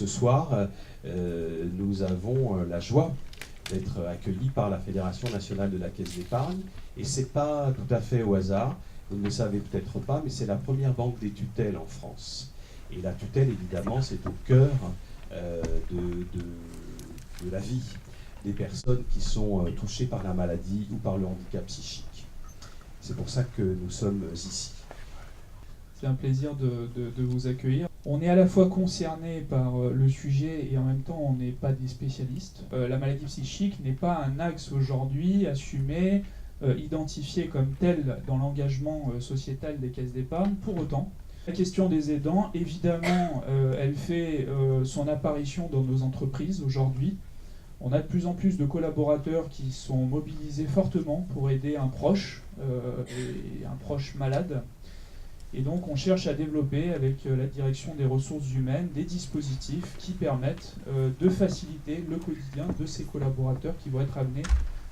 Ce soir, nous avons la joie d'être accueillis par la Fédération nationale de la Caisse d'épargne. Et ce n'est pas tout à fait au hasard, vous ne le savez peut-être pas, mais c'est la première banque des tutelles en France. Et la tutelle, évidemment, c'est au cœur de la vie des personnes qui sont touchées par la maladie ou par le handicap psychique. C'est pour ça que nous sommes ici. C'est un plaisir de vous accueillir. On est à la fois concerné par le sujet et en même temps on n'est pas des spécialistes. La maladie psychique n'est pas un axe aujourd'hui assumé, identifié comme tel dans l'engagement sociétal des caisses d'épargne. Pour autant, la question des aidants, évidemment, elle fait son apparition dans nos entreprises aujourd'hui. On a de plus en plus de collaborateurs qui sont mobilisés fortement pour aider un proche et un proche malade. Et donc on cherche à développer avec la direction des ressources humaines des dispositifs qui permettent de faciliter le quotidien de ces collaborateurs qui vont être amenés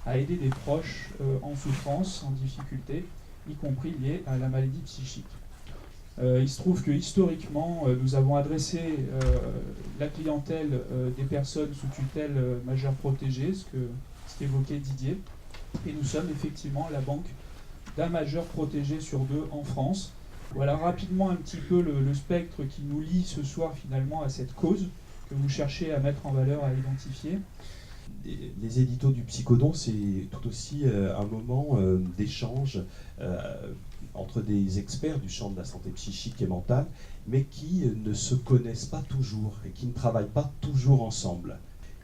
à aider des proches en souffrance, en difficulté, y compris liés à la maladie psychique. Il se trouve que historiquement, nous avons adressé la clientèle des personnes sous tutelle majeure protégée, ce qu'évoquait Didier, et nous sommes effectivement la banque d'un majeur protégé sur deux en France. Voilà rapidement un petit peu le spectre qui nous lie ce soir finalement à cette cause que vous cherchez à mettre en valeur, à identifier. Les éditos du Psychodon, c'est tout aussi un moment d'échange entre des experts du champ de la santé psychique et mentale, mais qui ne se connaissent pas toujours et qui ne travaillent pas toujours ensemble,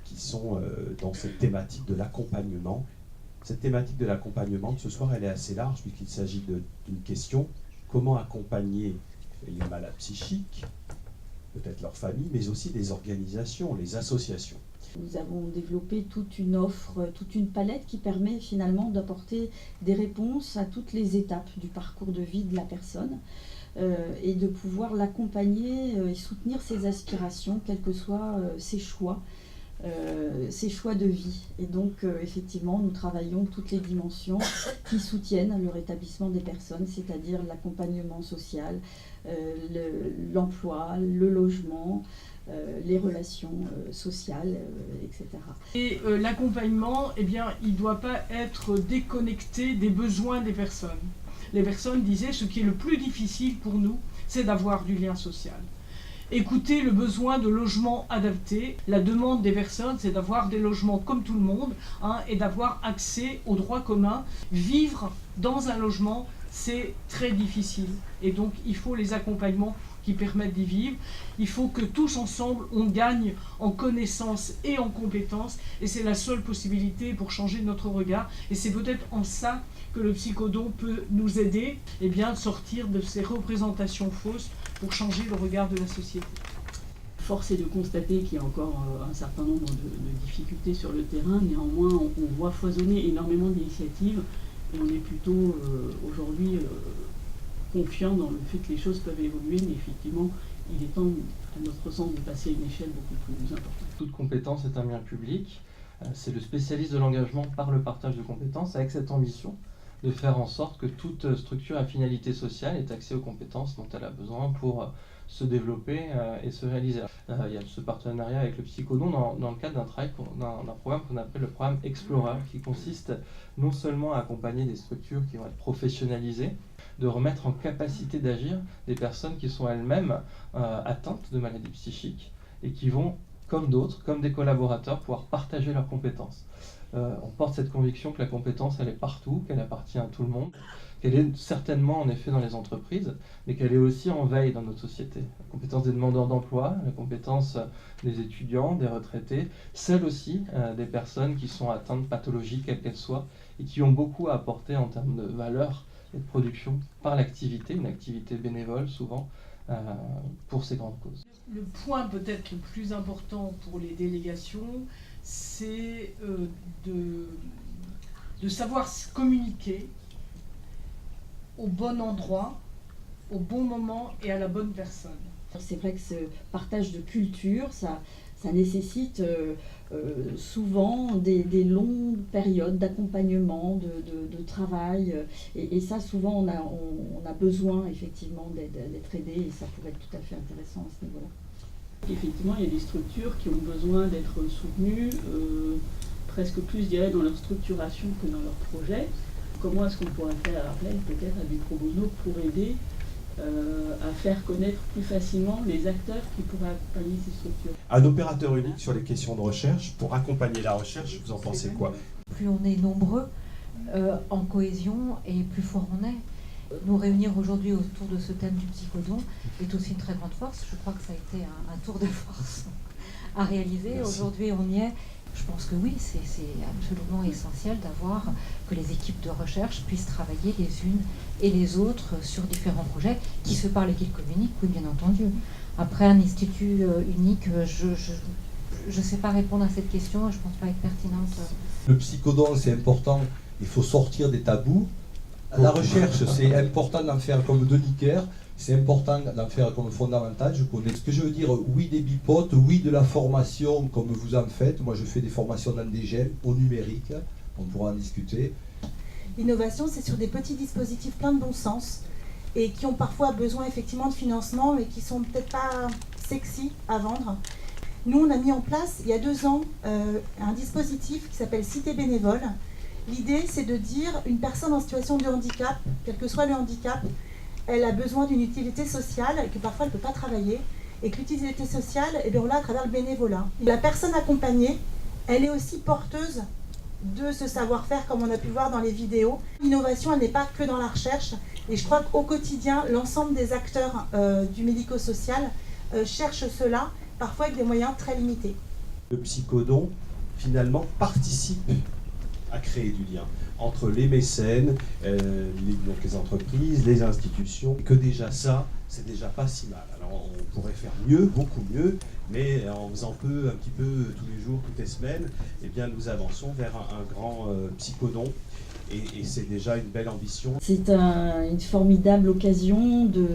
qui sont dans cette thématique de l'accompagnement. Cette thématique de l'accompagnement de ce soir, elle est assez large puisqu'il s'agit d'une question: comment accompagner les malades psychiques, peut-être leurs familles, mais aussi les organisations, les associations. Nous avons développé toute une offre, toute une palette qui permet finalement d'apporter des réponses à toutes les étapes du parcours de vie de la personne et de pouvoir l'accompagner et soutenir ses aspirations, quels que soient ses choix de vie. Et donc effectivement nous travaillons toutes les dimensions qui soutiennent le rétablissement des personnes, c'est-à-dire l'accompagnement social, l'emploi, le logement, les relations sociales, etc. Et l'accompagnement, eh bien, il ne doit pas être déconnecté des besoins des personnes. Les personnes disaient, ce qui est le plus difficile pour nous, c'est d'avoir du lien social. Écouter le besoin de logement adapté. La demande des personnes, c'est d'avoir des logements comme tout le monde et d'avoir accès aux droits communs. Vivre dans un logement, c'est très difficile. Et donc, il faut les accompagnements qui permettent d'y vivre. Il faut que tous ensemble, on gagne en connaissances et en compétences. Et c'est la seule possibilité pour changer notre regard. Et c'est peut-être en ça que le Psychodon peut nous aider, eh bien, sortir de ces représentations fausses pour changer le regard de la société. Force est de constater qu'il y a encore un certain nombre de difficultés sur le terrain. Néanmoins, on voit foisonner énormément d'initiatives et on est plutôt aujourd'hui confiant dans le fait que les choses peuvent évoluer, mais effectivement, il est temps, à notre sens, de passer à une échelle beaucoup plus importante. Toute compétence est un bien public. C'est le spécialiste de l'engagement par le partage de compétences, avec cette ambition de faire en sorte que toute structure à finalité sociale ait accès aux compétences dont elle a besoin pour se développer et se réaliser. Il y a ce partenariat avec le Psychodon dans le cadre d'un programme qu'on appelle le programme Explorer, qui consiste non seulement à accompagner des structures qui vont être professionnalisées, de remettre en capacité d'agir des personnes qui sont elles-mêmes atteintes de maladies psychiques et qui vont, comme d'autres, comme des collaborateurs, pouvoir partager leurs compétences. On porte cette conviction que la compétence, elle est partout, qu'elle appartient à tout le monde, qu'elle est certainement en effet dans les entreprises, mais qu'elle est aussi en veille dans notre société. La compétence des demandeurs d'emploi, la compétence des étudiants, des retraités, celle aussi des personnes qui sont atteintes de pathologies, quelles qu'elles soient, et qui ont beaucoup à apporter en termes de valeur et de production par l'activité, une activité bénévole souvent, pour ces grandes causes. Le point peut-être le plus important pour les délégations, c'est de savoir se communiquer au bon endroit, au bon moment et à la bonne personne. C'est vrai que ce partage de culture, ça nécessite souvent des longues périodes d'accompagnement, de travail. Et ça, souvent, on a besoin effectivement d'être aidé et ça pourrait être tout à fait intéressant à ce niveau-là. Effectivement, il y a des structures qui ont besoin d'être soutenues, presque plus, je dirais, dans leur structuration que dans leur projet. Comment est-ce qu'on pourrait faire appel peut-être à du pro bono pour aider à faire connaître plus facilement les acteurs qui pourraient accompagner ces structures? Un opérateur unique sur les questions de recherche, pour accompagner la recherche, vous en pensez quoi? Plus on est nombreux en cohésion et plus fort on est. Nous réunir aujourd'hui autour de ce thème du psychodon est aussi une très grande force. Je crois que ça a été un tour de force à réaliser. Merci. Aujourd'hui, on y est. Je pense que oui, c'est absolument essentiel que les équipes de recherche puissent travailler les unes et les autres sur différents projets qui se parlent et qui communiquent, oui, bien entendu. Après, un institut unique, je ne sais pas répondre à cette question, je ne pense pas être pertinente. Le psychodon, c'est important, il faut sortir des tabous. La recherche, c'est important d'en faire comme Denis Kerr, c'est important d'en faire comme fondamental. Je connais ce que je veux dire, oui des bipotes, oui de la formation comme vous en faites. Moi je fais des formations dans des GEM, au numérique, on pourra en discuter. L'innovation, c'est sur des petits dispositifs pleins de bon sens et qui ont parfois besoin effectivement de financement mais qui sont peut-être pas sexy à vendre. Nous, on a mis en place il y a 2 ans un dispositif qui s'appelle Cité bénévole. L'idée, c'est de dire une personne en situation de handicap, quel que soit le handicap, elle a besoin d'une utilité sociale et que parfois elle ne peut pas travailler. Et que l'utilité sociale, eh bien, on l'a à travers le bénévolat. Et la personne accompagnée, elle est aussi porteuse de ce savoir-faire comme on a pu voir dans les vidéos. L'innovation, elle n'est pas que dans la recherche. Et je crois qu'au quotidien, l'ensemble des acteurs du médico-social cherchent cela, parfois avec des moyens très limités. Le psychodon, finalement, participe à créer du lien entre les mécènes, donc les entreprises, les institutions, que déjà ça, c'est déjà pas si mal. Alors on pourrait faire mieux, beaucoup mieux, mais en faisant un petit peu tous les jours, toutes les semaines, eh bien nous avançons vers un grand psychodon. Et c'est déjà une belle ambition. C'est une formidable occasion de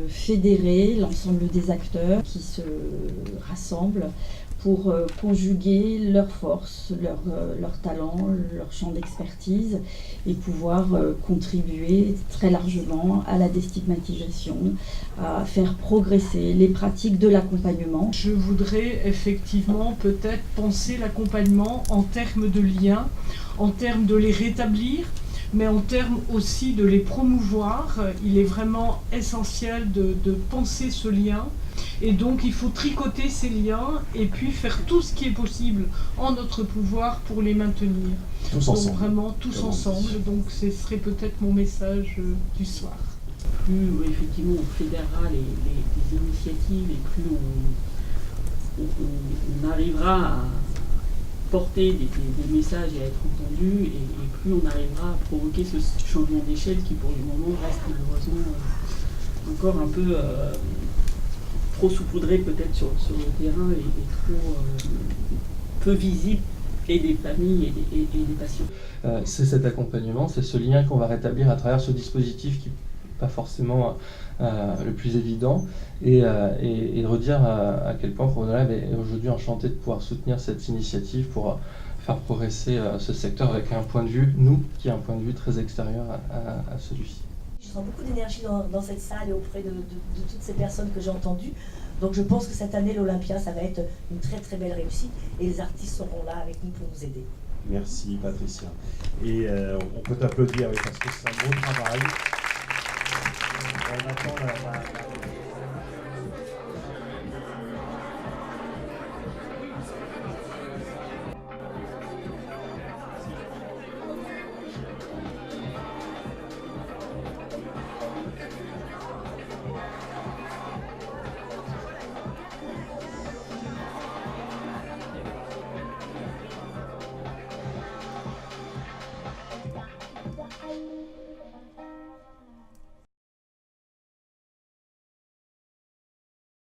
fédérer l'ensemble des acteurs qui se rassemblent pour conjuguer leurs forces, leurs talents, leur champ d'expertise et pouvoir contribuer très largement à la déstigmatisation, à faire progresser les pratiques de l'accompagnement. Je voudrais effectivement peut-être penser l'accompagnement en termes de liens, en termes de les rétablir, mais en termes aussi de les promouvoir. Il est vraiment essentiel de penser ce lien. Et donc il faut tricoter ces liens et puis faire tout ce qui est possible en notre pouvoir pour les maintenir. Tous ensemble. Donc vraiment tous ensemble. Donc ce serait peut-être mon message du soir. Plus effectivement on fédérera les initiatives et plus on arrivera à porter des messages et à être entendu et plus on arrivera à provoquer ce changement d'échelle qui pour le moment reste malheureusement encore un peu trop saupoudré peut-être sur le terrain et trop peu visible et des familles et des patients. C'est cet accompagnement, c'est ce lien qu'on va rétablir à travers ce dispositif qui n'est pas forcément le plus évident et de redire à quel point ProBonoLab est aujourd'hui enchanté de pouvoir soutenir cette initiative pour faire progresser ce secteur avec un point de vue, nous, qui est un point de vue très extérieur à celui-ci. Je sens beaucoup d'énergie dans cette salle et auprès de toutes ces personnes que j'ai entendues. Donc je pense que cette année, l'Olympia, ça va être une très très belle réussite et les artistes seront là avec nous pour nous aider. Merci Patricia. Et on peut t'applaudir parce que c'est un beau travail. On attend la